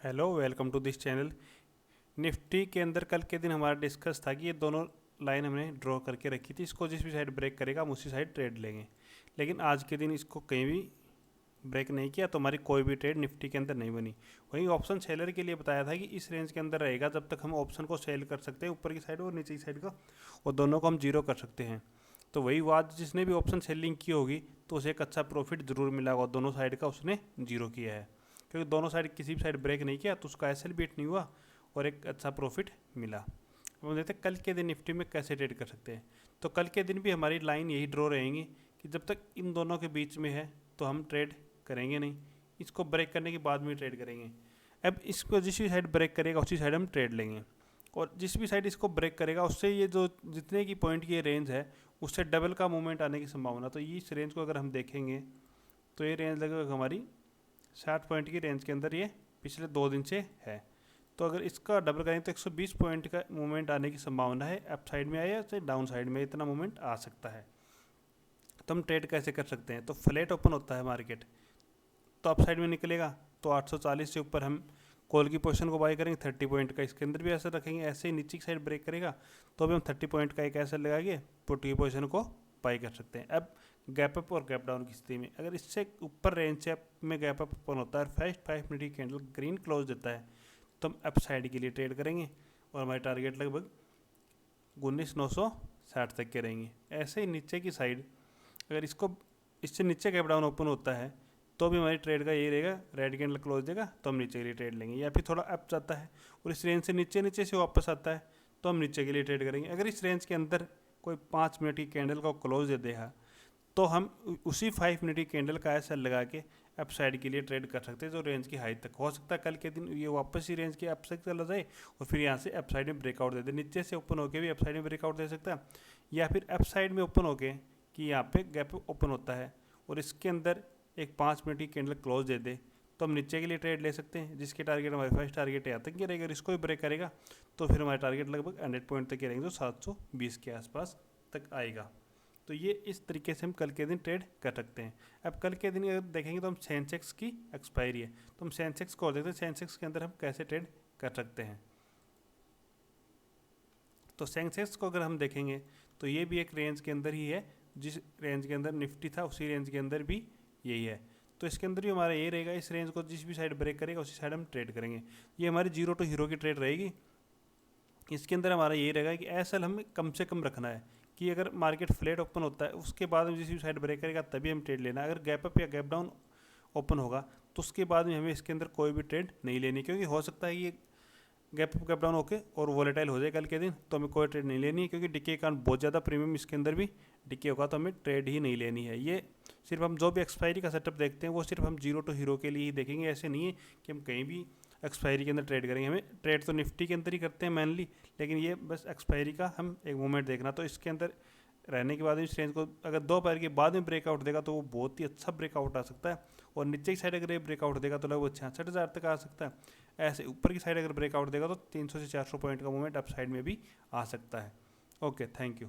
Hello, welcome to this channel. Nifty के अंदर कल के दिन हमारा डिस्कस था कि ये दोनों लाइन हमने ड्रॉ करके रखी थी, इसको जिस भी साइड ब्रेक करेगा हम उसी साइड ट्रेड लेंगे। लेकिन आज के दिन इसको कहीं भी ब्रेक नहीं किया तो हमारी कोई भी ट्रेड निफ्टी के अंदर नहीं बनी। वहीं ऑप्शन सेलर के लिए बताया था कि इस रेंज के अंदर रहेगा जब तक हम ऑप्शन को सेल कर सकते हैं, ऊपर की साइड और नीचे की साइड का, और दोनों को हम जीरो कर सकते हैं। तो वही बात, जिसने भी ऑप्शन सेलिंग की होगी तो उसे एक अच्छा प्रॉफिट जरूर मिला होगा, दोनों साइड का उसने जीरो किया है। क्योंकि दोनों साइड किसी भी साइड ब्रेक नहीं किया तो उसका एसएल बीट नहीं हुआ और एक अच्छा प्रॉफिट मिला। अब हम देखते हैं कल के दिन निफ्टी में कैसे ट्रेड कर सकते हैं। तो कल के दिन भी हमारी लाइन यही ड्रॉ रहेंगी कि जब तक इन दोनों के बीच में है तो हम ट्रेड करेंगे नहीं, इसको ब्रेक करने के बाद में ट्रेड करेंगे। अब इसको जिस भी साइड ब्रेक करेगा उसी साइड हम ट्रेड लेंगे, और जिस भी साइड इसको ब्रेक करेगा उससे ये जो जितने की पॉइंट की रेंज है उससे डबल का मूवमेंट आने की संभावना। तो इस रेंज को अगर हम देखेंगे तो ये रेंज लगभग हमारी 60 पॉइंट की रेंज के अंदर ये पिछले 2 दिन से है। तो अगर इसका डबल करें तो 120 पॉइंट का मूवमेंट आने की संभावना है। अप साइड में आया या डाउन साइड में इतना मूवमेंट आ सकता है। तो हम ट्रेड कैसे कर सकते हैं? तो फ्लैट ओपन होता है मार्केट, तो अप साइड में निकलेगा तो 840 से ऊपर हम कॉल की पोजीशन को बाय करेंगे 30 पॉइंट का, इसके अंदर भी ऐसा रखेंगे। ऐसे ही नीचे की साइड ब्रेक करेगा तो अभी हम 30 पॉइंट का एक ऐसा लगा के पुट की पोजीशन को बाय कर सकते हैं। अब गैप अप और गैप डाउन की स्थिति में अगर इससे ऊपर रेंज से में गैप अप ओपन होता है और फर्स्ट 5 मिनट की कैंडल ग्रीन क्लोज देता है तो हम अप साइड के लिए ट्रेड करेंगे, और हमारे टारगेट लगभग 19,960 तक के रहेंगे। ऐसे ही नीचे की साइड अगर इससे नीचे गैप डाउन ओपन होता है तो भी हमारी ट्रेड का यही रहेगा, रेड कैंडल क्लोज देगा तो हम नीचे के लिए ट्रेड लेंगे, या फिर थोड़ा अप जाता है और इस रेंज से नीचे से वापस आता है तो हम नीचे के लिए ट्रेड करेंगे। अगर इस रेंज के अंदर कोई 5 मिनट की कैंडल को क्लोज दे देगा तो हम उसी 5 मिनट की कैंडल का ऐसा लगा के अप साइड के लिए ट्रेड कर सकते हैं, जो रेंज की हाई तक हो सकता है कल के दिन ये वापस ही रेंज के अप साइड चला जाए और फिर यहाँ से अप साइड में ब्रेकआउट दे दे। नीचे से ओपन होके भी अप साइड में ब्रेकआउट दे सकता है, या फिर अप साइड में ओपन होके कि यहाँ पे गैप ओपन होता है और इसके अंदर एक 5 मिनट की कैंडल क्लोज दे दे तो हम नीचे के लिए ट्रेड ले सकते हैं, जिसके टारगेट हमारे फर्स्ट टारगेट यहाँ तक की रहेगा। इसको भी ब्रेक करेगा तो फिर हमारे टारगेट लगभग 100 पॉइंट तक के रहेंगे, जो 720 के आसपास तक आएगा। तो ये इस तरीके से हम कल के दिन ट्रेड कर सकते हैं। अब कल के दिन अगर देखेंगे तो हम सेंसेक्स की एक्सपायरी है तो हम सेंसेक्स को देखते हैं, सेंसेक्स के अंदर हम कैसे ट्रेड कर सकते हैं। तो सेंसेक्स को अगर हम देखेंगे तो ये भी एक रेंज के अंदर ही है, जिस रेंज के अंदर निफ्टी था उसी रेंज के अंदर भी यही है। तो इसके अंदर भी हमारा ये रहेगा, इस रेंज को जिस भी साइड ब्रेक करेगा उसी साइड हम ट्रेड करेंगे। ये हमारी जीरो टू हीरो की ट्रेड रहेगी। इसके अंदर हमारा ये रहेगा कि एसएल हमें कम से कम रखना है, कि अगर मार्केट फ्लैट ओपन होता है उसके बाद में जिस भी साइड ब्रेक करेगा तभी हम ट्रेड लेना है। अगर गैप अप या गैप डाउन ओपन होगा तो उसके बाद में हमें इसके अंदर कोई भी ट्रेड नहीं लेनी, क्योंकि हो सकता है ये गैप अप गैप डाउन होके और वॉलेटाइल हो जाए कल के दिन तो हमें कोई ट्रेड नहीं लेनी है, क्योंकि डिके का बहुत ज़्यादा प्रीमियम इसके अंदर भी डिके होगा तो हमें ट्रेड ही नहीं लेनी है। ये सिर्फ हम जो भी एक्सपायरी का सेटअप देखते हैं वो सिर्फ हम जीरो टू हीरो के लिए ही देखेंगे। ऐसे नहीं है कि हम कहीं भी एक्सपायरी के अंदर ट्रेड करेंगे। हमें ट्रेड तो निफ्टी के अंदर ही करते हैं मेनली, लेकिन ये बस एक्सपायरी का हम एक मूवमेंट देखना। तो इसके अंदर रहने के बाद इस रेंज को अगर 2 पैर के बाद में ब्रेकआउट देगा तो वो बहुत ही अच्छा ब्रेकआउट आ सकता है, और नीचे की साइड अगर ये ब्रेकआउट देगा तो लगभग 66,000 तक आ सकता है। ऐसे ऊपर की साइड अगर ब्रेकआउट देगा तो 300 से 400 पॉइंट का मूवमेंट अप साइड में भी आ सकता है। Okay, thank you.